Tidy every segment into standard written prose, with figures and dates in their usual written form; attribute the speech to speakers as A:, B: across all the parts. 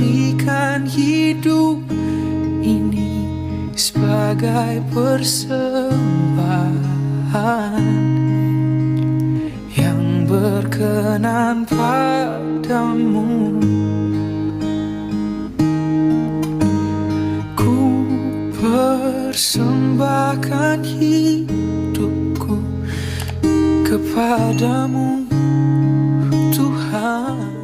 A: berikan hidup ini sebagai persembahan yang berkenan padamu. Ku persembahkan hidupku kepadamu, Tuhan.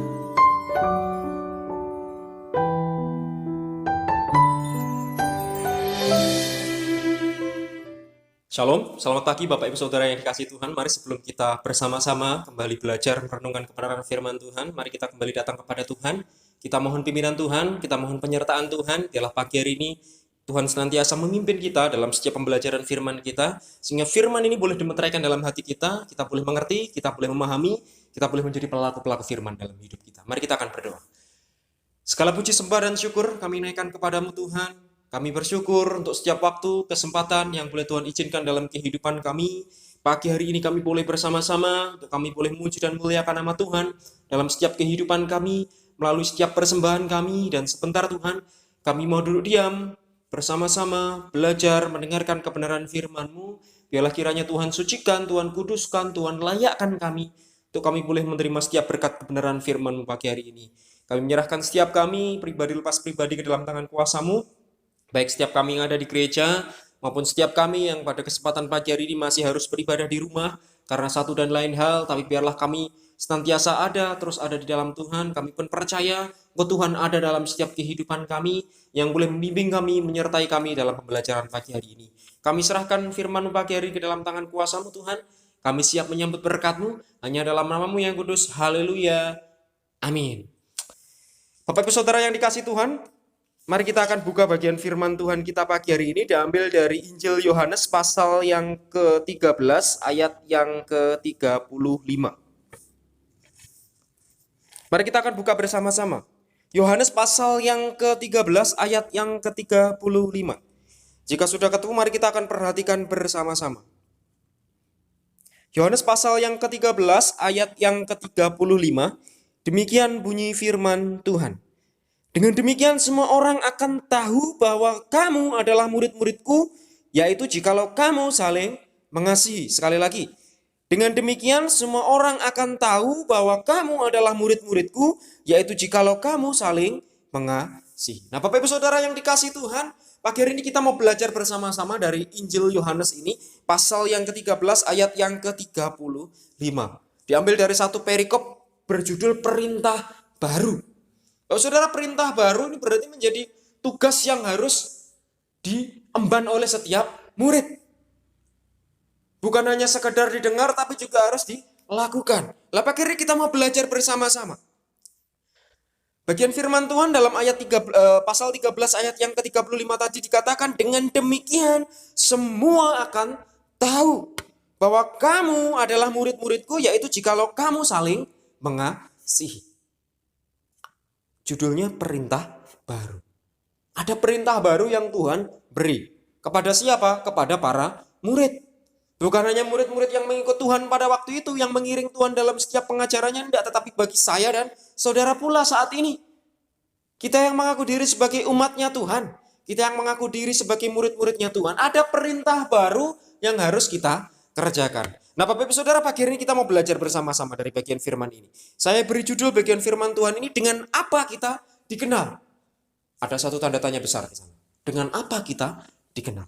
B: Shalom, selamat pagi Bapak Ibu Saudara yang dikasihi Tuhan. Mari sebelum kita bersama-sama kembali belajar merenungkan kebenaran firman Tuhan, mari kita kembali datang kepada Tuhan. Kita mohon pimpinan Tuhan, kita mohon penyertaan Tuhan. Biarlah pagi hari ini Tuhan senantiasa memimpin kita dalam setiap pembelajaran firman kita, sehingga firman ini boleh dimeteraikan dalam hati kita boleh mengerti, kita boleh memahami, kita boleh menjadi pelaku-pelaku firman dalam hidup kita. Mari kita akan berdoa. Segala puji sembah dan syukur kami naikkan kepadamu Tuhan. Kami bersyukur untuk setiap waktu, kesempatan yang boleh Tuhan izinkan dalam kehidupan kami. Pagi hari ini kami boleh bersama-sama, untuk kami boleh memuji dan muliakan nama Tuhan dalam setiap kehidupan kami, melalui setiap persembahan kami. Dan sebentar Tuhan, kami mau duduk diam, bersama-sama, belajar, mendengarkan kebenaran firman-Mu. Biarlah kiranya Tuhan sucikan, Tuhan kuduskan, Tuhan layakkan kami, untuk kami boleh menerima setiap berkat kebenaran firman-Mu pagi hari ini. Kami menyerahkan setiap kami, pribadi lepas pribadi, ke dalam tangan kuasa-Mu. Baik setiap kami yang ada di gereja, maupun setiap kami yang pada kesempatan pagi hari ini masih harus beribadah di rumah, karena satu dan lain hal, tapi biarlah kami senantiasa ada, terus ada di dalam Tuhan. Kami pun percaya bahwa Tuhan ada dalam setiap kehidupan kami, yang boleh membimbing kami, menyertai kami dalam pembelajaran pagi hari ini. Kami serahkan firman-Mu pagi hari ini ke dalam tangan kuasa-Mu Tuhan. Kami siap menyambut berkat-Mu, hanya dalam nama-Mu yang kudus. Haleluya. Amin. Bapak Ibu Saudara yang dikasihi Tuhan, mari kita akan buka bagian firman Tuhan kita pagi hari ini, diambil dari Injil Yohanes pasal yang ke-13 ayat yang ke-35. Mari kita akan buka bersama-sama. Yohanes pasal yang ke-13 ayat yang ke-35. Jika sudah ketemu, mari kita akan perhatikan bersama-sama. Yohanes pasal yang ke-13 ayat yang ke-35. Demikian bunyi firman Tuhan. Dengan demikian semua orang akan tahu bahwa kamu adalah murid-muridku, yaitu jikalau kamu saling mengasihi. Sekali lagi, dengan demikian semua orang akan tahu bahwa kamu adalah murid-muridku, yaitu jikalau kamu saling mengasihi. Nah, Bapak Ibu Saudara yang dikasihi Tuhan, pagi hari ini kita mau belajar bersama-sama dari Injil Yohanes ini, pasal yang ke-13 ayat yang ke-35. Diambil dari satu perikop berjudul Perintah Baru. Oh, saudara, perintah baru ini berarti menjadi tugas yang harus diemban oleh setiap murid. Bukan hanya sekedar didengar, tapi juga harus dilakukan. Lah, akhirnya kita mau belajar bersama-sama. Bagian firman Tuhan dalam ayat pasal 13 ayat yang ke-35 tadi dikatakan, dengan demikian semua akan tahu bahwa kamu adalah murid-muridku, yaitu jikalau kamu saling mengasihi. Judulnya perintah baru. Ada perintah baru yang Tuhan beri. Kepada siapa? Kepada para murid. Bukan hanya murid-murid yang mengikut Tuhan pada waktu itu, yang mengiring Tuhan dalam setiap pengajarannya, tidak, tetapi bagi saya dan saudara pula saat ini. Kita yang mengaku diri sebagai umatnya Tuhan, kita yang mengaku diri sebagai murid-muridnya Tuhan, ada perintah baru yang harus kita kerjakan. Nah, Bapak Ibu Saudara, pagi hari ini kita mau belajar bersama-sama dari bagian firman ini. Saya beri judul bagian firman Tuhan ini, dengan apa kita dikenal. Ada satu tanda tanya besar di sana. Dengan apa kita dikenal?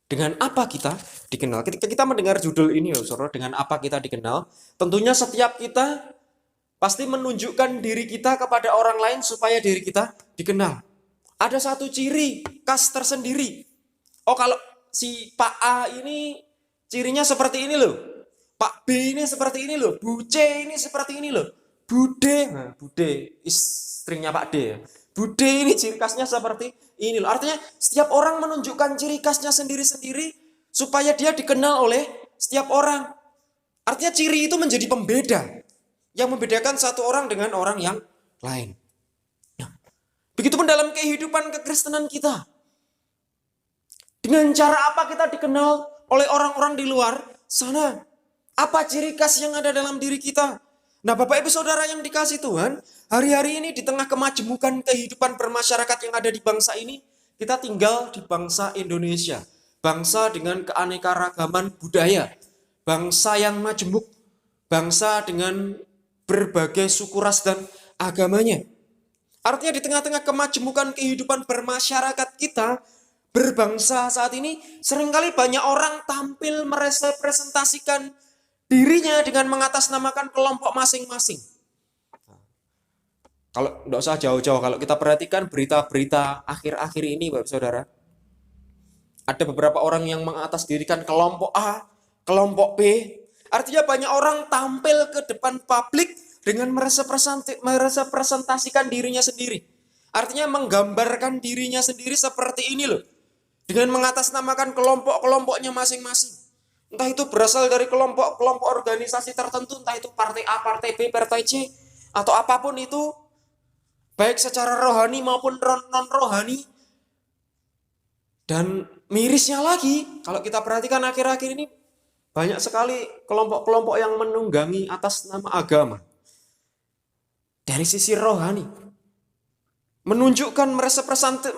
B: Dengan apa kita dikenal? Ketika kita mendengar judul ini, Saudara, dengan apa kita dikenal, tentunya setiap kita pasti menunjukkan diri kita kepada orang lain supaya diri kita dikenal. Ada satu ciri khas tersendiri. Oh, kalau si Pak A ini cirinya seperti ini loh. Pak B ini seperti ini loh. Bu C ini seperti ini loh. Bude, nah, Bude istrinya Pak D ya. Bude ini ciri khasnya seperti ini loh. Artinya setiap orang menunjukkan ciri khasnya sendiri-sendiri supaya dia dikenal oleh setiap orang. Artinya ciri itu menjadi pembeda yang membedakan satu orang dengan orang yang lain. Nah, begitupun dalam kehidupan kekristenan kita. Dengan cara apa kita dikenal oleh orang-orang di luar sana? Apa ciri khas yang ada dalam diri kita? Nah, Bapak Ibu Saudara yang dikasih Tuhan, hari-hari ini di tengah kemajemukan kehidupan bermasyarakat yang ada di bangsa ini, kita tinggal di bangsa Indonesia. Bangsa dengan keanekaragaman budaya, bangsa yang majemuk, bangsa dengan berbagai suku ras dan agamanya. Artinya di tengah-tengah kemajemukan kehidupan bermasyarakat kita, berbangsa saat ini, seringkali banyak orang tampil merepresentasikan dirinya dengan mengatasnamakan kelompok masing-masing. Kalau tidak usah jauh-jauh, kalau kita perhatikan berita-berita akhir-akhir ini, Bapak Saudara, ada beberapa orang yang mengatasdirikan kelompok A, kelompok B. Artinya banyak orang tampil ke depan publik dengan merepresentasikan dirinya sendiri. Artinya menggambarkan dirinya sendiri seperti ini loh. Dengan mengatasnamakan kelompok-kelompoknya masing-masing. Entah itu berasal dari kelompok-kelompok organisasi tertentu, entah itu partai A, partai B, partai C, atau apapun itu, baik secara rohani maupun non-rohani. Dan mirisnya lagi, kalau kita perhatikan akhir-akhir ini, banyak sekali kelompok-kelompok yang menunggangi atas nama agama. Dari sisi rohani. Menunjukkan,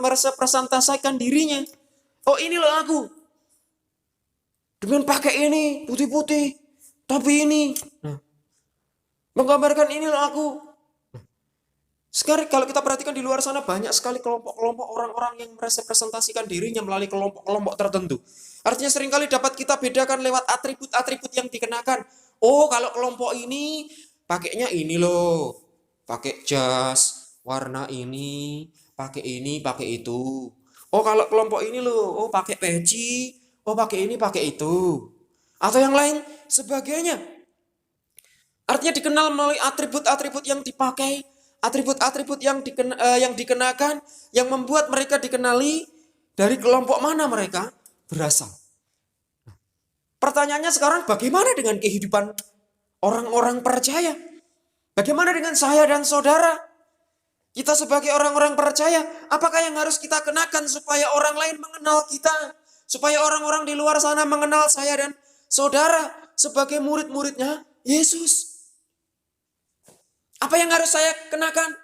B: merepresentasikan dirinya. Oh, ini loh aku. Dengan pakai ini, putih-putih. Tapi ini. Nah, menggambarkan ini loh aku. Sekarang kalau kita perhatikan di luar sana banyak sekali kelompok-kelompok orang-orang yang merepresentasikan dirinya melalui kelompok-kelompok tertentu. Artinya seringkali dapat kita bedakan lewat atribut-atribut yang dikenakan. Oh, kalau kelompok ini pakainya ini loh. Pakai jas, warna ini, pakai itu. Oh, kalau kelompok ini loh, oh pakai peci, oh pakai ini, pakai itu. Atau yang lain sebagainya. Artinya dikenal melalui atribut-atribut yang dipakai, atribut-atribut yang dikenakan, yang membuat mereka dikenali dari kelompok mana mereka berasal. Pertanyaannya sekarang, bagaimana dengan kehidupan orang-orang percaya? Bagaimana dengan saya dan saudara? Kita sebagai orang-orang percaya, apakah yang harus kita kenakan supaya orang lain mengenal kita? Supaya orang-orang di luar sana mengenal saya dan saudara sebagai murid-muridnya Yesus. Apa yang harus saya kenakan?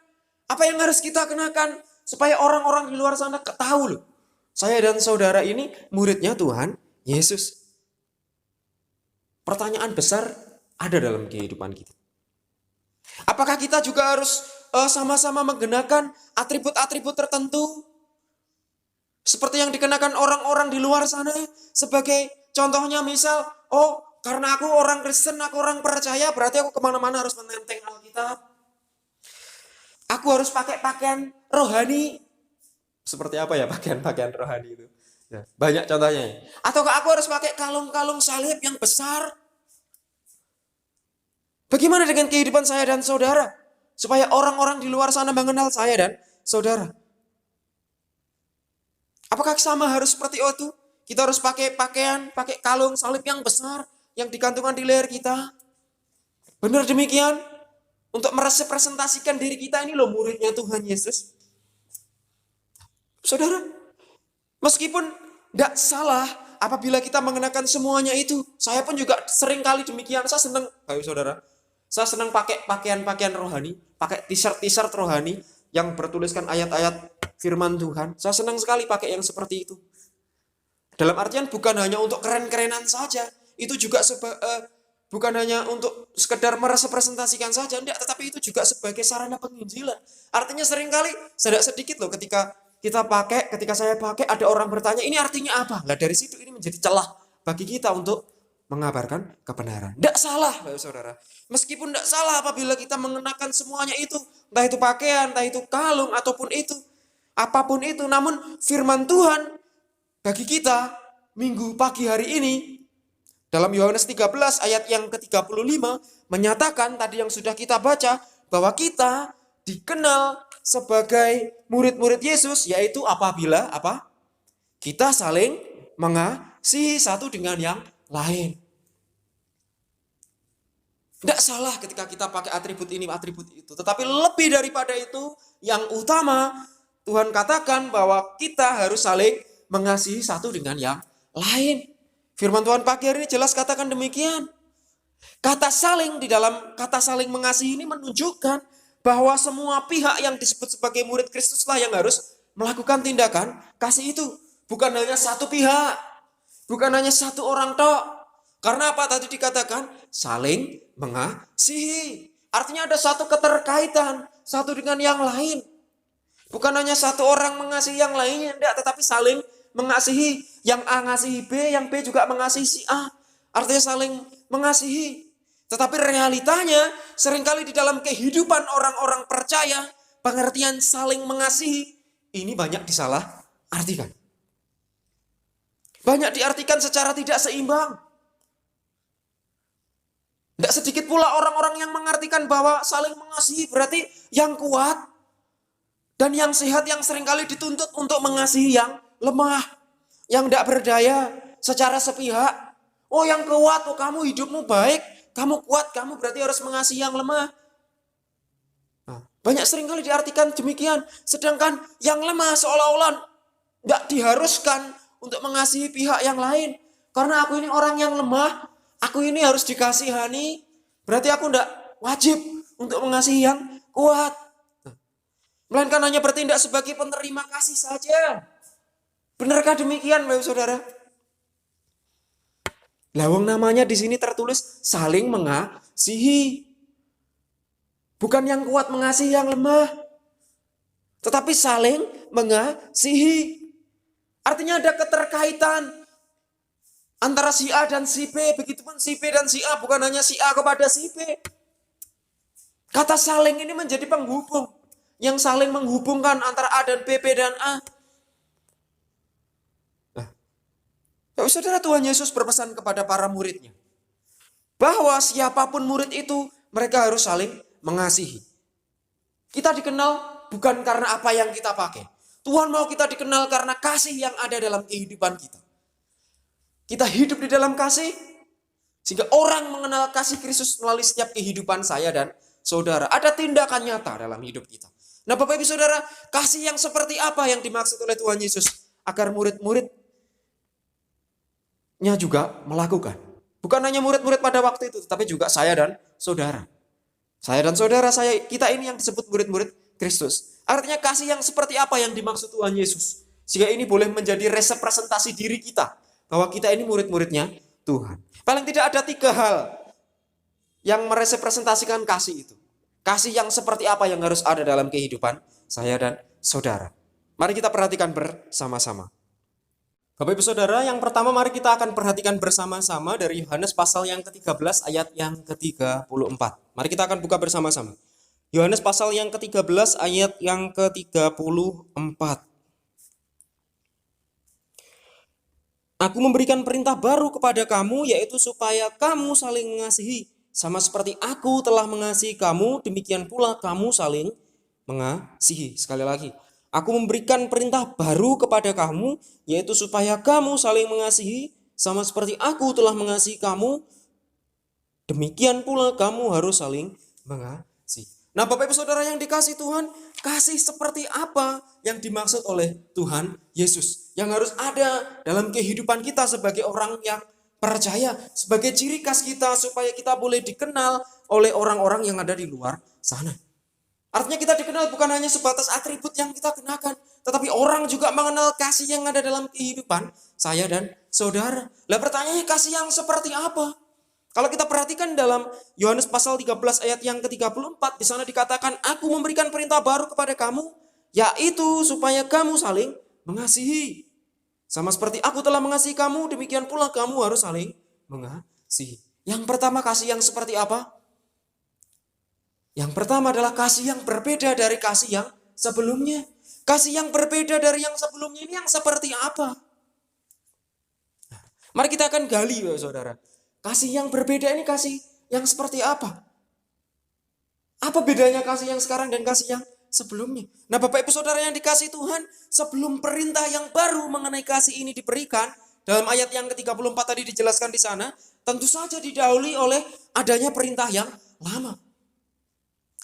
B: Apa yang harus kita kenakan? Supaya orang-orang di luar sana tahu loh. Saya dan saudara ini muridnya Tuhan Yesus. Pertanyaan besar ada dalam kehidupan kita. Apakah kita juga harus sama-sama menggunakan atribut-atribut tertentu? Seperti yang dikenakan orang-orang di luar sana. Sebagai contohnya misal, oh karena aku orang Kristen, aku orang percaya, berarti aku kemana-mana harus menenteng Alkitab. Aku harus pakai pakaian rohani. Seperti apa ya pakaian-pakaian rohani itu? Ya, banyak contohnya. Ataukah aku harus pakai kalung-kalung salib yang besar? Bagaimana dengan kehidupan saya dan saudara? Supaya orang-orang di luar sana mengenal saya dan saudara. Apakah sama harus seperti itu? Kita harus pakai pakaian, pakai kalung salib yang besar yang digantungan di leher kita. Benar demikian? Untuk merepresentasikan diri kita ini loh muridnya Tuhan Yesus. Saudara, meskipun tidak salah apabila kita mengenakan semuanya itu. Saya pun juga sering kali demikian. Saya senang, Bapak Saudara. Saya senang pakai pakaian-pakaian rohani, pakai t-shirt rohani yang bertuliskan ayat-ayat firman Tuhan. Saya senang sekali pakai yang seperti itu. Dalam artian bukan hanya untuk keren-kerenan saja, itu juga bukan hanya untuk sekedar merepresentasikan saja, enggak, tetapi itu juga sebagai sarana penginjilan. Artinya seringkali sedikit loh ketika saya pakai ada orang bertanya, ini artinya apa? Nah dari situ ini menjadi celah bagi kita untuk mengabarkan kebenaran. Tidak salah, Bapak Saudara. Meskipun tidak salah apabila kita mengenakan semuanya itu, entah itu pakaian, entah itu kalung, ataupun itu, apapun itu. Namun firman Tuhan bagi kita minggu pagi hari ini, dalam Yohanes 13 ayat yang ke-35, menyatakan tadi yang sudah kita baca, bahwa kita dikenal sebagai murid-murid Yesus, yaitu apabila kita saling mengasihi satu dengan yang lain. Tidak salah ketika kita pakai atribut ini, atribut itu. Tetapi lebih daripada itu, yang utama, Tuhan katakan bahwa kita harus saling mengasihi satu dengan yang lain. Firman Tuhan pagi hari ini jelas katakan demikian.
C: Kata saling di dalam kata saling mengasihi ini menunjukkan bahwa semua pihak yang disebut sebagai murid Kristuslah yang harus melakukan tindakan kasih itu. Bukan hanya satu pihak, bukan hanya satu orang tok. Karena apa tadi dikatakan? Saling mengasihi. Artinya ada satu keterkaitan satu dengan yang lain. Bukan hanya satu orang mengasihi yang lainnya, enggak, tetapi saling mengasihi. Yang A ngasihi B, yang B juga mengasihi si A. Artinya saling mengasihi. Tetapi realitanya seringkali di dalam kehidupan orang-orang percaya, pengertian saling mengasihi ini banyak disalah artikan. Banyak diartikan secara tidak seimbang. Tidak sedikit pula orang-orang yang mengartikan bahwa saling mengasihi berarti yang kuat dan yang sehat yang seringkali dituntut untuk mengasihi yang lemah, yang tidak berdaya secara sepihak. Oh yang kuat, oh kamu hidupmu baik, kamu kuat, kamu berarti harus mengasihi yang lemah. Nah, banyak seringkali diartikan demikian. Sedangkan yang lemah seolah-olah tidak diharuskan untuk mengasihi pihak yang lain. Karena aku ini orang yang lemah, aku ini harus dikasihani, berarti aku tidak wajib untuk mengasihi yang kuat. Melainkan hanya bertindak sebagai penerima kasih saja. Benarkah demikian, Bapak Saudara? Lawang namanya di sini tertulis saling mengasihi. Bukan yang kuat mengasihi yang lemah, tetapi saling mengasihi. Artinya ada keterkaitan antara si A dan si B. Begitupun si B dan si A, bukan hanya si A kepada si B. Kata saling ini menjadi penghubung yang saling menghubungkan antara A dan B, B dan A. Nah, saudara, Tuhan Yesus berpesan kepada para muridnya bahwa siapapun murid itu mereka harus saling mengasihi. Kita dikenal bukan karena apa yang kita pakai. Tuhan mau kita dikenal karena kasih yang ada dalam kehidupan kita. Kita hidup di dalam kasih sehingga orang mengenal kasih Kristus melalui setiap kehidupan saya dan saudara. Ada tindakan nyata dalam hidup kita. Nah, Bapak Ibu Saudara, kasih yang seperti apa yang dimaksud oleh Tuhan Yesus agar murid-muridnya juga melakukan. Bukan hanya murid-murid pada waktu itu, tetapi juga saya dan saudara. Saya dan saudara kita ini yang disebut murid-murid Kristus. Artinya kasih yang seperti apa yang dimaksud Tuhan Yesus. Sehingga ini boleh menjadi representasi diri kita. Bahwa kita ini murid-muridnya Tuhan. Paling tidak ada 3 hal yang merepresentasikan kasih itu. Kasih yang seperti apa yang harus ada dalam kehidupan saya dan saudara. Mari kita perhatikan bersama-sama. Bapak Ibu Saudara, yang pertama mari kita akan perhatikan bersama-sama dari Yohanes pasal yang ke-13 ayat yang ke-34. Mari kita akan buka bersama-sama. Yohanes pasal yang ke-13 ayat yang ke-34. Aku memberikan perintah baru kepada kamu, yaitu supaya kamu saling mengasihi. Sama seperti aku telah mengasihi kamu, demikian pula kamu saling mengasihi. Sekali lagi, aku memberikan perintah baru kepada kamu, yaitu supaya kamu saling mengasihi. Sama seperti aku telah mengasihi kamu, demikian pula kamu harus saling mengasihi. Nah, Bapak Ibu Saudara yang dikasihi Tuhan, kasih seperti apa yang dimaksud oleh Tuhan Yesus yang harus ada dalam kehidupan kita sebagai orang yang percaya, sebagai ciri khas kita supaya kita boleh dikenal oleh orang-orang yang ada di luar sana. Artinya kita dikenal bukan hanya sebatas atribut yang kita kenakan, tetapi orang juga mengenal kasih yang ada dalam kehidupan saya dan saudara. Lah pertanyaannya, kasih yang seperti apa? Kalau kita perhatikan dalam Yohanes pasal 13 ayat yang ke-34, di sana dikatakan, aku memberikan perintah baru kepada kamu, yaitu supaya kamu saling mengasihi. Sama seperti aku telah mengasihi kamu, demikian pula kamu harus saling mengasihi. Yang pertama, kasih yang seperti apa? Yang pertama adalah kasih yang berbeda dari kasih yang sebelumnya. Kasih yang berbeda dari yang sebelumnya ini yang seperti apa? Nah, mari kita akan gali, saudara. Kasih yang berbeda ini kasih yang seperti apa? Apa bedanya kasih yang sekarang dan kasih yang sebelumnya? Nah, Bapak Ibu Saudara yang dikasihi Tuhan, sebelum perintah yang baru mengenai kasih ini diberikan, dalam ayat yang ke-34 tadi dijelaskan di sana, tentu saja didahului oleh adanya perintah yang lama.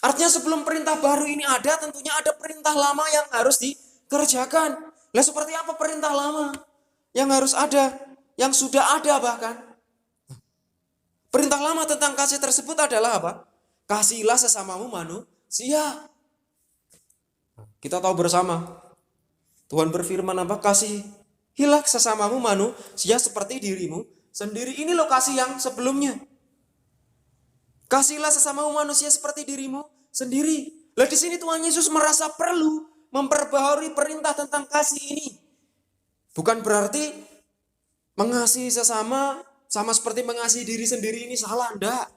C: Artinya sebelum perintah baru ini ada, tentunya ada perintah lama yang harus dikerjakan. Lah seperti apa perintah lama yang harus ada, yang sudah ada bahkan? Perintah lama tentang kasih tersebut adalah apa? Kasihilah sesamamu manusia. Kita tahu bersama, Tuhan berfirman apa? Kasihilah sesamamu manusia seperti dirimu sendiri. Ini loh kasih yang sebelumnya. Kasihilah sesamamu manusia seperti dirimu sendiri. Lah di sini Tuhan Yesus merasa perlu memperbaharui perintah tentang kasih ini. Bukan berarti mengasihi sesama sama seperti mengasihi diri sendiri ini salah, enggak.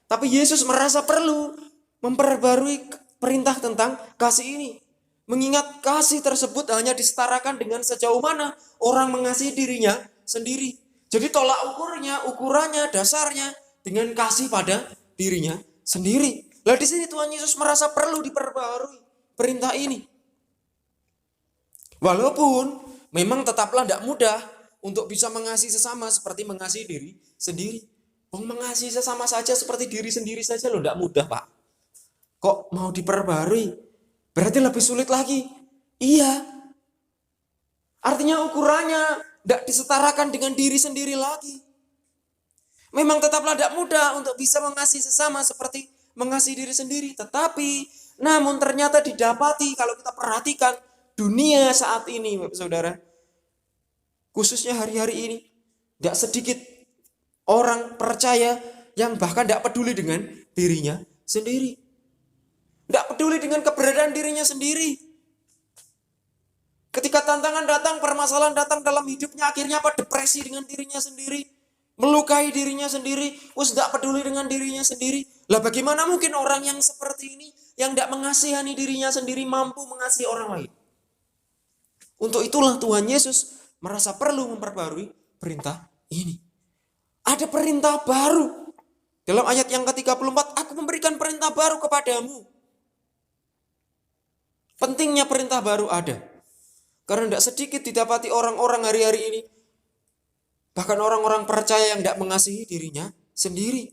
C: Tapi Yesus merasa perlu memperbarui perintah tentang kasih ini. Mengingat kasih tersebut hanya disetarakan dengan sejauh mana orang mengasihi dirinya sendiri. Jadi tolak ukurannya, dasarnya dengan kasih pada dirinya sendiri. Lah di sini Tuhan Yesus merasa perlu diperbarui perintah ini. Walaupun memang tetaplah tidak mudah untuk bisa mengasihi sesama seperti mengasihi diri sendiri. Mengasihi sesama saja seperti diri sendiri saja loh, tidak mudah Pak. Kok mau diperbarui? Berarti lebih sulit lagi. Iya. Artinya ukurannya tidak disetarakan dengan diri sendiri lagi. Memang tetaplah tidak mudah untuk bisa mengasihi sesama seperti mengasihi diri sendiri. Tetapi namun ternyata didapati kalau kita perhatikan dunia saat ini Bapak Saudara. Khususnya hari-hari ini. Tidak sedikit orang percaya yang bahkan tidak peduli dengan dirinya sendiri. Tidak peduli dengan keberadaan dirinya sendiri. Ketika tantangan datang, permasalahan datang dalam hidupnya, akhirnya apa? Depresi dengan dirinya sendiri. Melukai dirinya sendiri. Tidak peduli dengan dirinya sendiri. Lah bagaimana mungkin orang yang seperti ini, yang tidak mengasihani dirinya sendiri, mampu mengasihi orang lain? Untuk itulah Tuhan Yesus merasa perlu memperbarui perintah ini. Ada perintah baru. Dalam ayat yang ke-34, aku memberikan perintah baru kepadamu. Pentingnya perintah baru ada. Karena tidak sedikit didapati orang-orang hari-hari ini. Bahkan orang-orang percaya yang tidak mengasihi dirinya sendiri.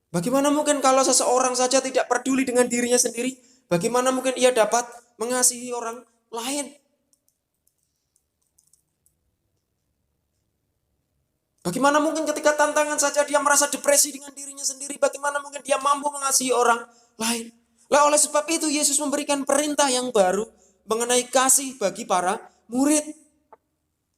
C: Bagaimana mungkin kalau seseorang saja tidak peduli dengan dirinya sendiri? Bagaimana mungkin ia dapat mengasihi orang lain? Bagaimana mungkin ketika tantangan saja dia merasa depresi dengan dirinya sendiri? Bagaimana mungkin dia mampu mengasihi orang lain? Lah oleh sebab itu Yesus memberikan perintah yang baru mengenai kasih bagi para murid.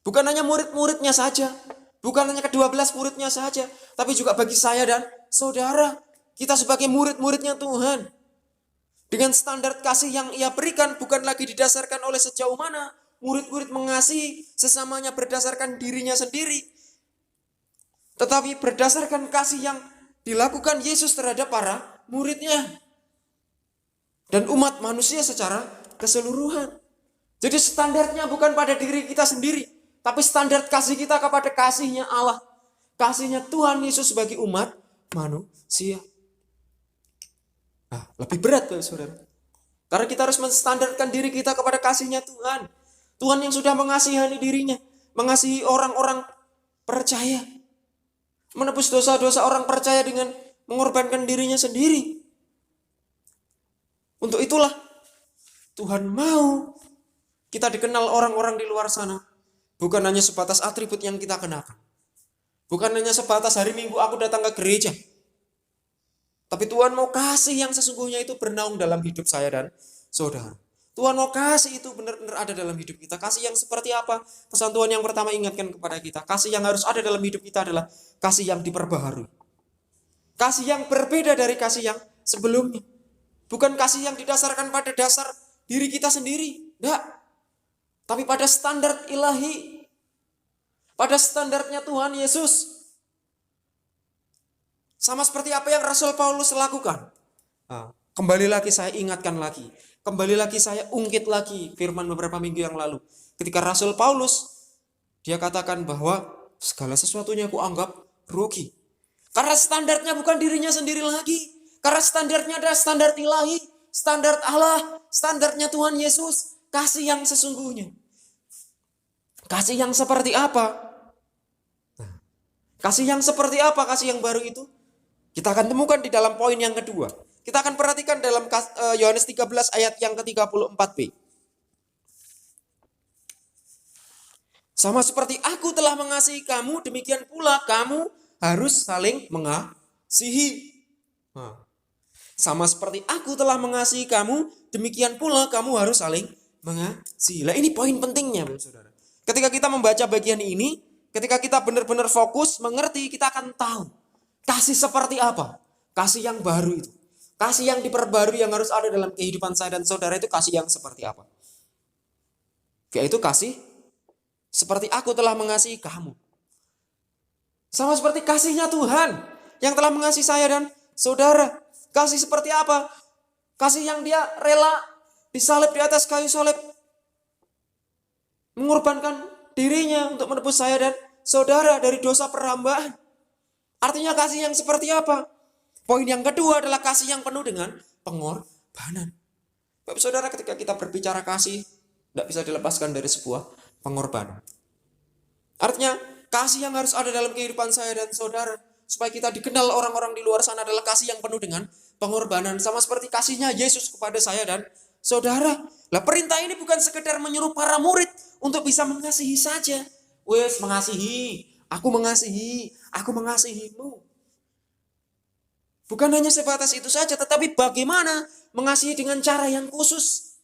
C: Bukan hanya murid-muridnya saja. Bukan hanya ke-12 muridnya saja. Tapi juga bagi saya dan saudara. Kita sebagai murid-muridnya Tuhan. Dengan standar kasih yang ia berikan bukan lagi didasarkan oleh sejauh mana murid-murid mengasihi sesamanya berdasarkan dirinya sendiri. Tetapi berdasarkan kasih yang dilakukan Yesus terhadap para muridnya. Dan umat manusia secara keseluruhan. Jadi standarnya bukan pada diri kita sendiri. Tapi standar kasih kita kepada kasihnya Allah. Kasihnya Tuhan Yesus bagi umat manusia. Nah, lebih berat saudara. Karena kita harus menstandarkan diri kita kepada kasihnya Tuhan. Tuhan yang sudah mengasihani dirinya. Mengasihi orang-orang percaya. Menebus dosa-dosa orang percaya dengan mengorbankan dirinya sendiri. Untuk itulah Tuhan mau kita dikenal orang-orang di luar sana. Bukan hanya sebatas atribut yang kita kenakan. Bukan hanya sebatas hari Minggu aku datang ke gereja. Tapi Tuhan mau kasih yang sesungguhnya itu bernaung dalam hidup saya dan saudara. Tuhan mau kasih itu benar-benar ada dalam hidup kita. Kasih yang seperti apa? Pesan Tuhan yang pertama ingatkan kepada kita. Kasih yang harus ada dalam hidup kita adalah kasih yang diperbaharui. Kasih yang berbeda dari kasih yang sebelumnya. Bukan kasih yang didasarkan pada dasar diri kita sendiri. Enggak. Tapi pada standar ilahi. Pada standarnya Tuhan Yesus. Sama seperti apa yang Rasul Paulus lakukan. Kembali lagi saya ingatkan lagi. Kembali lagi saya ungkit lagi firman beberapa minggu yang lalu. Ketika Rasul Paulus, dia katakan bahwa segala sesuatunya aku anggap rugi. Karena standarnya bukan dirinya sendiri lagi. Karena standarnya adalah standar ilahi. Standar Allah. Standarnya Tuhan Yesus. Kasih yang sesungguhnya. Kasih yang seperti apa? Kasih yang seperti apa? Kasih yang baru itu? Kita akan temukan di dalam poin yang kedua. Kita akan perhatikan dalam Yohanes 13 ayat yang ke-34b. Sama seperti aku telah mengasihi kamu, demikian pula kamu harus saling mengasihi. Nah, sama seperti aku telah mengasihi kamu, demikian pula kamu harus saling mengasihi. Nah, ini poin pentingnya, saudara. Ketika kita membaca bagian ini, ketika kita benar-benar fokus, mengerti, kita akan tahu kasih seperti apa. Kasih yang baru itu. Kasih yang diperbarui yang harus ada dalam kehidupan saya dan saudara itu kasih yang seperti apa. Yaitu kasih seperti aku telah mengasihi kamu. Sama seperti kasihnya Tuhan yang telah mengasihi saya dan saudara. Kasih seperti apa? Kasih yang dia rela disalib di atas kayu salib. Mengorbankan dirinya untuk menebus saya dan saudara dari dosa perhambaan. Artinya kasih yang seperti apa? Poin yang kedua adalah kasih yang penuh dengan pengorbanan. Bapak saudara, ketika kita berbicara kasih, tidak bisa dilepaskan dari sebuah pengorbanan. Artinya kasih yang harus ada dalam kehidupan saya dan saudara, supaya kita dikenal orang-orang di luar sana adalah kasih yang penuh dengan pengorbanan. Sama seperti kasihnya Yesus kepada saya dan saudara. Lah, perintah ini bukan sekedar menyuruh para murid untuk bisa mengasihi saja. Wes mengasihi, aku mengasihimu. Bukan hanya sebatas itu saja, tetapi bagaimana mengasihi dengan cara yang khusus.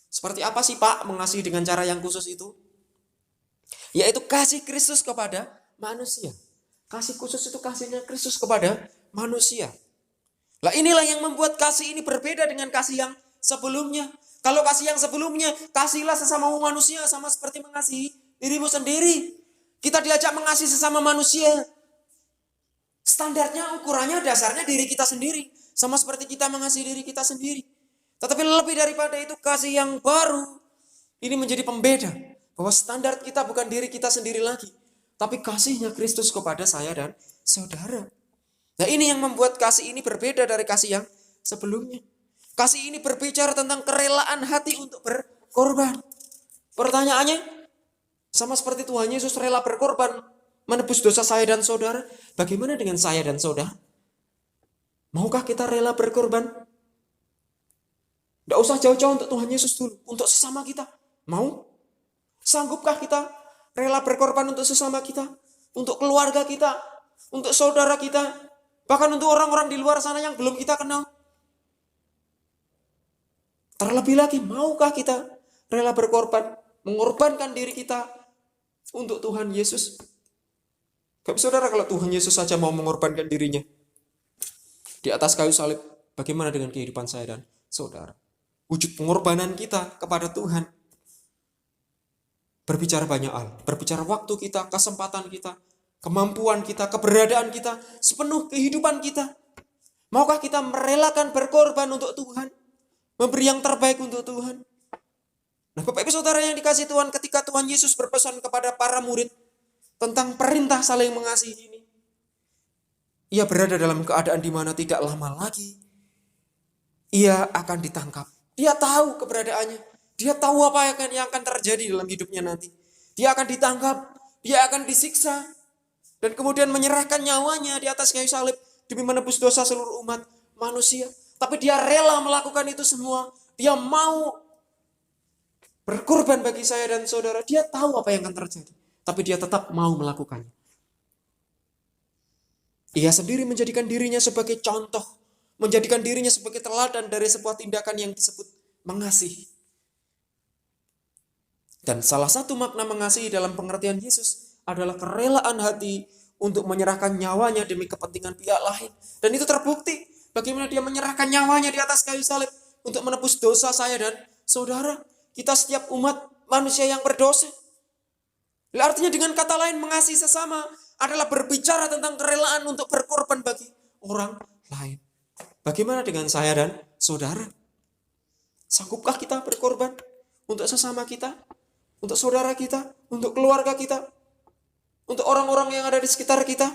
C: Seperti apa sih Pak mengasihi dengan cara yang khusus itu? Yaitu kasih Kristus kepada manusia. Kasih khusus itu kasihnya Kristus kepada manusia. Lah, inilah yang membuat kasih ini berbeda dengan kasih yang sebelumnya. Kalau kasih yang sebelumnya, kasihlah sesama manusia sama seperti mengasihi dirimu sendiri. Kita diajak mengasihi sesama manusia. Standarnya, ukurannya, dasarnya diri kita sendiri. Sama seperti kita mengasihi diri kita sendiri. Tetapi lebih daripada itu, kasih yang baru ini menjadi pembeda. Bahwa standar kita bukan diri kita sendiri lagi, tapi kasihnya Kristus kepada saya dan saudara. Nah, ini yang membuat kasih ini berbeda dari kasih yang sebelumnya. Kasih ini berbicara tentang kerelaan hati untuk berkorban. Pertanyaannya, sama seperti Tuhan Yesus rela berkorban menebus dosa saya dan saudara, bagaimana dengan saya dan saudara? Maukah kita rela berkorban? Tidak usah jauh-jauh untuk Tuhan Yesus dulu, untuk sesama kita. Mau? Sanggupkah kita rela berkorban untuk sesama kita? Untuk keluarga kita? Untuk saudara kita? Bahkan untuk orang-orang di luar sana yang belum kita kenal? Terlebih lagi, maukah kita rela berkorban? Mengorbankan diri kita untuk Tuhan Yesus? Bapak saudara, kalau Tuhan Yesus saja mau mengorbankan dirinya di atas kayu salib, bagaimana dengan kehidupan saya dan saudara? Wujud pengorbanan kita kepada Tuhan berbicara banyak hal, berbicara waktu kita, kesempatan kita, kemampuan kita, keberadaan kita, sepenuh kehidupan kita. Maukah kita merelakan berkorban untuk Tuhan, memberi yang terbaik untuk Tuhan? Nah, Bapak Ibu Saudara yang dikasihi Tuhan, ketika Tuhan Yesus berpesan kepada para murid tentang perintah saling mengasihi ini, ia berada dalam keadaan di mana tidak lama lagi ia akan ditangkap. Dia tahu keberadaannya. Dia tahu apa yang akan terjadi dalam hidupnya nanti. Dia akan ditangkap, dia akan disiksa, dan kemudian menyerahkan nyawanya di atas kayu salib demi menebus dosa seluruh umat manusia. Tapi dia rela melakukan itu semua. Dia mau berkorban bagi saya dan saudara. Dia tahu apa yang akan terjadi, tapi dia tetap mau melakukannya. Ia sendiri menjadikan dirinya sebagai contoh, menjadikan dirinya sebagai teladan dari sebuah tindakan yang disebut mengasihi. Dan salah satu makna mengasihi dalam pengertian Yesus adalah kerelaan hati untuk menyerahkan nyawanya demi kepentingan pihak lain. Dan itu terbukti bagaimana dia menyerahkan nyawanya di atas kayu salib untuk menebus dosa saya dan saudara. Kita setiap umat manusia yang berdosa. Artinya dengan kata lain, mengasihi sesama adalah berbicara tentang kerelaan untuk berkorban bagi orang lain. Bagaimana dengan saya dan saudara? Sanggupkah kita berkorban untuk sesama kita? Untuk saudara kita, untuk keluarga kita, untuk orang-orang yang ada di sekitar kita?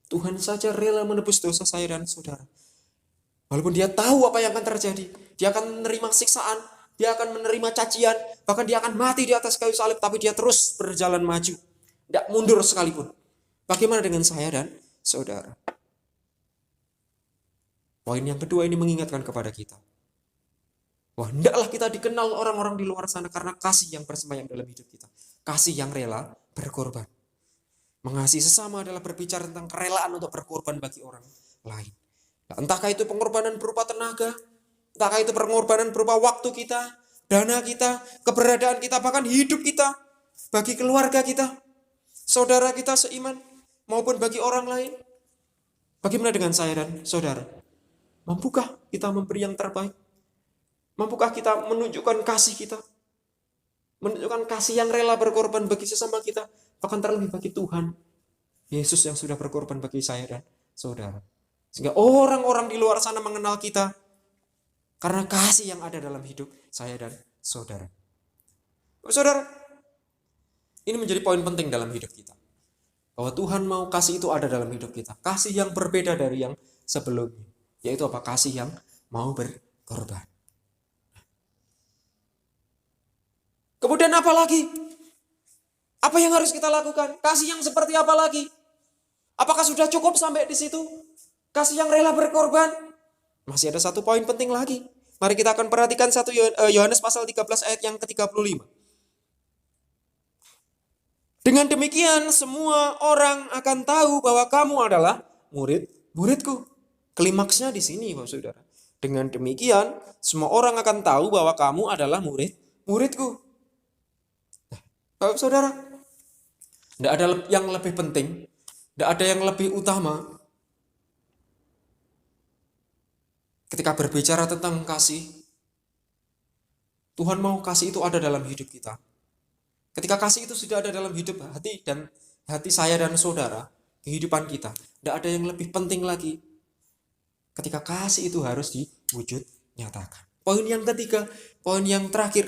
C: Tuhan saja rela menebus dosa saya dan saudara. Walaupun dia tahu apa yang akan terjadi, dia akan menerima siksaan, dia akan menerima cacian, bahkan dia akan mati di atas kayu salib, tapi dia terus berjalan maju, tidak mundur sekalipun. Bagaimana dengan saya dan saudara? Poin yang kedua ini mengingatkan kepada kita. Wah, hendaklah kita dikenal orang-orang di luar sana karena kasih yang bersemayam dalam hidup kita. Kasih yang rela berkorban. Mengasihi sesama adalah berbicara tentang kerelaan untuk berkorban bagi orang lain. Nah, entahkah itu pengorbanan berupa tenaga, entahkah itu pengorbanan berupa waktu kita, dana kita, keberadaan kita, bahkan hidup kita, bagi keluarga kita, saudara kita seiman, maupun bagi orang lain. Bagaimana dengan saya dan saudara? Mampukah kita memberi yang terbaik? Mampukah kita menunjukkan kasih kita? Menunjukkan kasih yang rela berkorban bagi sesama kita, bahkan terlebih bagi Tuhan Yesus yang sudah berkorban bagi saya dan saudara. Sehingga orang-orang di luar sana mengenal kita karena kasih yang ada dalam hidup saya dan saudara. Saudara, ini menjadi poin penting dalam hidup kita. Bahwa Tuhan mau kasih itu ada dalam hidup kita. Kasih yang berbeda dari yang sebelumnya. Yaitu apa? Kasih yang mau berkorban. Kemudian apa lagi? Apa yang harus kita lakukan? Kasih yang seperti apa lagi? Apakah sudah cukup sampai di situ? Kasih yang rela berkorban? Masih ada satu poin penting lagi. Mari kita akan perhatikan 1 Yohanes pasal 13 ayat yang ke-35. Dengan demikian semua orang akan tahu bahwa kamu adalah murid-muridku. Klimaksnya di sini, Bapak Saudara. Dengan demikian semua orang akan tahu bahwa kamu adalah murid-muridku. Bapak Saudara, tidak ada yang lebih penting, tidak ada yang lebih utama ketika berbicara tentang kasih. Tuhan mau kasih itu ada dalam hidup kita. Ketika kasih itu sudah ada dalam hidup hati saya dan saudara, kehidupan kita, tidak ada yang lebih penting lagi. Ketika kasih itu harus diwujud nyatakan. Poin yang ketiga, poin yang terakhir.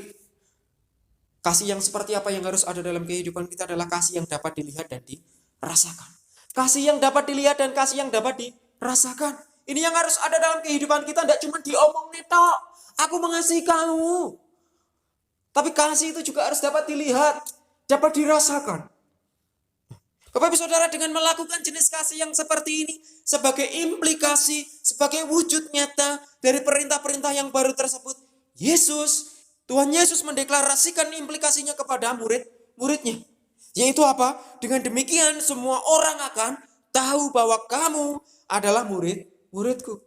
C: Kasih yang seperti apa yang harus ada dalam kehidupan kita adalah kasih yang dapat dilihat dan dirasakan. Kasih yang dapat dilihat dan kasih yang dapat dirasakan. Ini yang harus ada dalam kehidupan kita, tidak cuma diomong tok. Aku mengasihi kamu. Tapi kasih itu juga harus dapat dilihat, dapat dirasakan. Bapak Ibu Saudara, dengan melakukan jenis kasih yang seperti ini sebagai implikasi, sebagai wujud nyata dari perintah-perintah yang baru tersebut, Tuhan Yesus mendeklarasikan implikasinya kepada murid-muridnya. Yaitu apa? Dengan demikian semua orang akan tahu bahwa kamu adalah murid-muridku.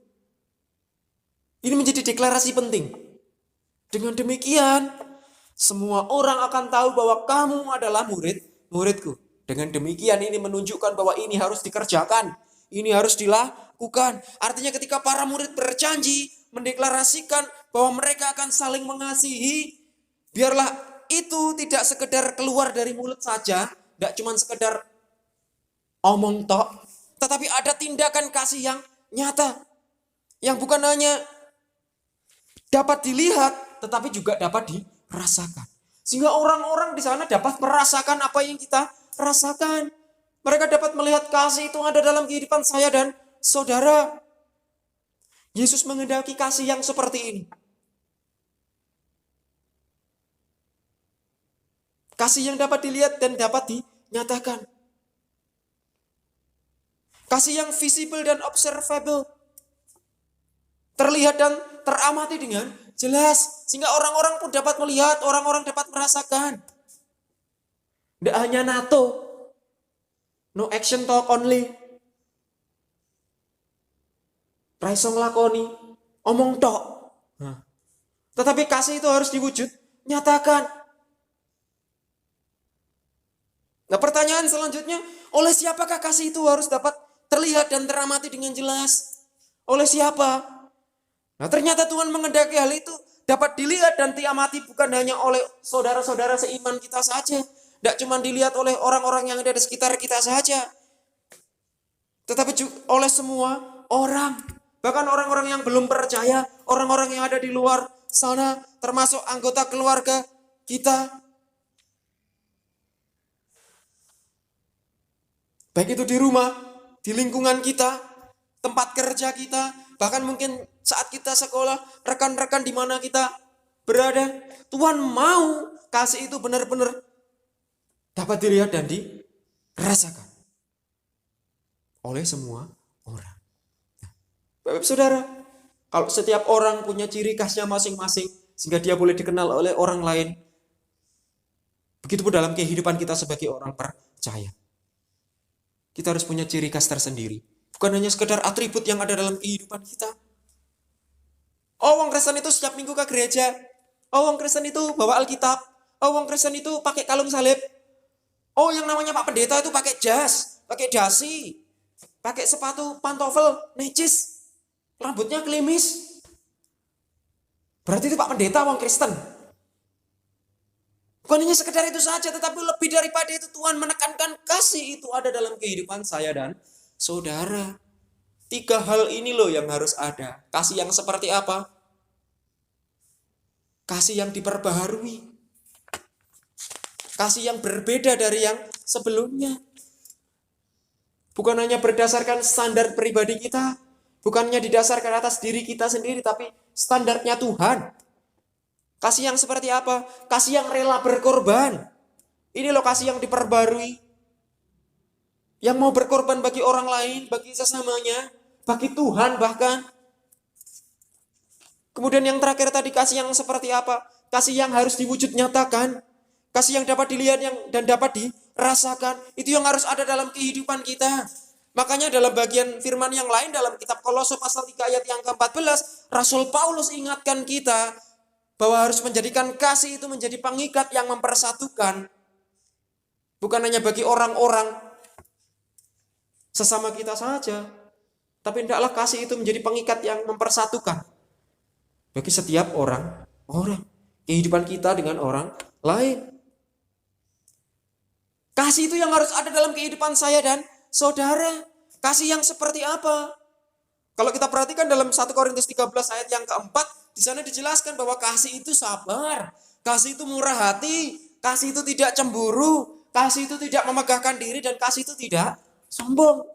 C: Ini menjadi deklarasi penting. Dengan demikian semua orang akan tahu bahwa kamu adalah murid-muridku. Dengan demikian ini menunjukkan bahwa ini harus dikerjakan. Ini harus dilakukan. Artinya ketika para murid berjanji mendeklarasikan bahwa mereka akan saling mengasihi, biarlah itu tidak sekedar keluar dari mulut saja, tidak cuma sekedar omong tok, tetapi ada tindakan kasih yang nyata, yang bukan hanya dapat dilihat, tetapi juga dapat dirasakan. Sehingga orang-orang di sana dapat merasakan apa yang kita rasakan. Mereka dapat melihat kasih itu ada dalam kehidupan saya dan saudara. Yesus menghendaki kasih yang seperti ini. Kasih yang dapat dilihat dan dapat dinyatakan. Kasih yang visible dan observable. Terlihat dan teramati dengan jelas. Sehingga orang-orang pun dapat melihat, orang-orang dapat merasakan. Tidak hanya NATO. No action talk only. Raiso nglakoni, omong tok. Tetapi kasih itu harus diwujud nyatakan. Nah, pertanyaan selanjutnya, oleh siapakah kasih itu harus dapat terlihat dan teramati dengan jelas? Oleh siapa? Nah, ternyata Tuhan menghendaki hal itu dapat dilihat dan diamati bukan hanya oleh saudara-saudara seiman kita saja. Tidak cuma dilihat oleh orang-orang yang ada di sekitar kita saja. Tetapi juga oleh semua orang. Bahkan orang-orang yang belum percaya, orang-orang yang ada di luar sana, termasuk anggota keluarga kita. Baik itu di rumah, di lingkungan kita, tempat kerja kita, bahkan mungkin saat kita sekolah, rekan-rekan di mana kita berada. Tuhan mau kasih itu benar-benar dapat dilihat dan dirasakan oleh semua orang. Bapak Saudara, kalau setiap orang punya ciri khasnya masing-masing sehingga dia boleh dikenal oleh orang lain, begitu pun dalam kehidupan kita sebagai orang percaya. Kita harus punya ciri khas tersendiri. Bukan hanya sekedar atribut yang ada dalam kehidupan kita. Oh, wong Kristen itu setiap minggu ke gereja. Oh, wong Kristen itu bawa Alkitab. Oh, wong Kristen itu pakai kalung salib. Oh, yang namanya Pak Pendeta itu pakai jas, pakai dasi, pakai sepatu pantofel, necis, rambutnya klimis. Berarti itu Pak Pendeta wong Kristen. Bukan hanya sekedar itu saja, tetapi lebih daripada itu Tuhan menekankan kasih itu ada dalam kehidupan saya dan saudara. 3 hal ini loh yang harus ada. Kasih yang seperti apa? Kasih yang diperbaharui. Kasih yang berbeda dari yang sebelumnya. Bukan hanya berdasarkan standar pribadi kita. Bukan hanya didasarkan atas diri kita sendiri, tapi standarnya Tuhan. Kasih yang seperti apa? Kasih yang rela berkorban. Ini loh kasih yang diperbarui. Yang mau berkorban bagi orang lain, bagi sesamanya, bagi Tuhan bahkan. Kemudian yang terakhir tadi kasih yang seperti apa? Kasih yang harus diwujud nyatakan. Kasih yang dapat dilihat dan dapat dirasakan. Itu yang harus ada dalam kehidupan kita. Makanya dalam bagian firman yang lain dalam kitab Kolose pasal 3 ayat yang ke-14, Rasul Paulus ingatkan kita bahwa harus menjadikan kasih itu menjadi pengikat yang mempersatukan. Bukan hanya bagi orang-orang sesama kita saja. Tapi hendaklah kasih itu menjadi pengikat yang mempersatukan. Bagi setiap orang. Kehidupan kita dengan orang lain. Kasih itu yang harus ada dalam kehidupan saya dan saudara. Kasih yang seperti apa? Kalau kita perhatikan dalam 1 Korintus 13 ayat yang keempat, di sana dijelaskan bahwa kasih itu sabar, kasih itu murah hati, kasih itu tidak cemburu, kasih itu tidak memegahkan diri, dan kasih itu tidak sombong.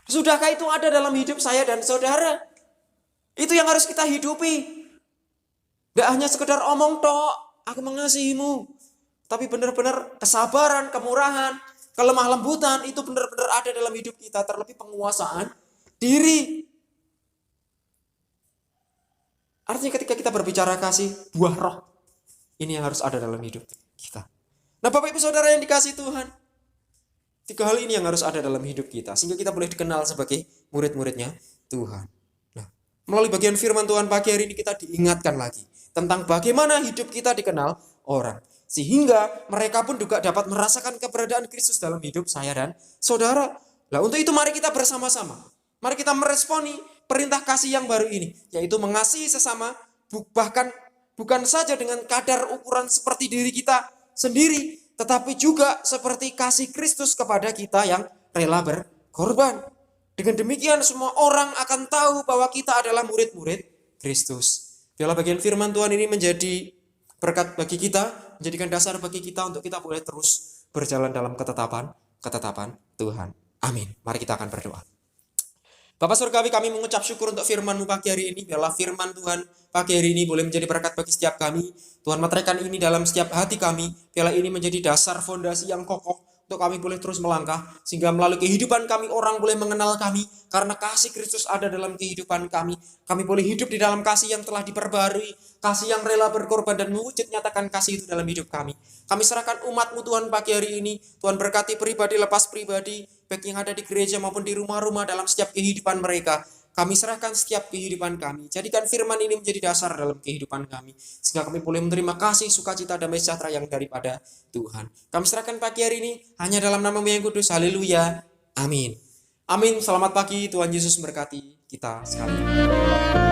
C: Sudahkah itu ada dalam hidup saya dan saudara? Itu yang harus kita hidupi. Gak hanya sekedar omong tok, aku mengasihimu. Tapi benar-benar kesabaran, kemurahan, kelemah lembutan itu benar-benar ada dalam hidup kita. Terlebih penguasaan diri. Artinya ketika kita berbicara kasih, buah roh. Ini yang harus ada dalam hidup kita. Nah Bapak Ibu Saudara yang dikasih Tuhan. 3 hal ini yang harus ada dalam hidup kita. Sehingga kita boleh dikenal sebagai murid-muridnya Tuhan. Nah, melalui bagian firman Tuhan pagi hari ini kita diingatkan lagi. Tentang bagaimana hidup kita dikenal orang. Sehingga mereka pun juga dapat merasakan keberadaan Kristus dalam hidup saya dan saudara. Nah untuk itu mari kita bersama-sama. Mari kita meresponi perintah kasih yang baru ini. Yaitu mengasihi sesama. Bahkan bukan saja dengan kadar ukuran seperti diri kita sendiri. Tetapi juga seperti kasih Kristus kepada kita yang rela berkorban. Dengan demikian semua orang akan tahu bahwa kita adalah murid-murid Kristus. Biarlah bagian firman Tuhan ini menjadi berkat bagi kita. Menjadikan dasar bagi kita untuk kita boleh terus berjalan dalam ketetapan Tuhan. Amin. Mari kita akan berdoa. Bapak Surgawi, kami mengucap syukur untuk firman-Mu pagi hari ini. Biarlah firman Tuhan pagi hari ini boleh menjadi berkat bagi setiap kami. Tuhan meteraikan ini dalam setiap hati kami. Biarlah ini menjadi dasar fondasi yang kokoh untuk kami boleh terus melangkah. Sehingga melalui kehidupan kami orang boleh mengenal kami. Karena kasih Kristus ada dalam kehidupan kami. Kami boleh hidup di dalam kasih yang telah diperbarui. Kasih yang rela berkorban dan mewujud nyatakan kasih itu dalam hidup kami. Kami serahkan umat-Mu Tuhan pagi hari ini. Tuhan berkati pribadi lepas pribadi. Baik yang ada di gereja maupun di rumah-rumah dalam setiap kehidupan mereka. Kami serahkan setiap kehidupan kami. Jadikan firman ini menjadi dasar dalam kehidupan kami. Sehingga kami boleh menerima kasih, sukacita, damai sejahtera yang daripada Tuhan. Kami serahkan pagi hari ini hanya dalam nama-Mu yang kudus. Haleluya. Amin. Amin. Selamat pagi. Tuhan Yesus memberkati kita sekalian.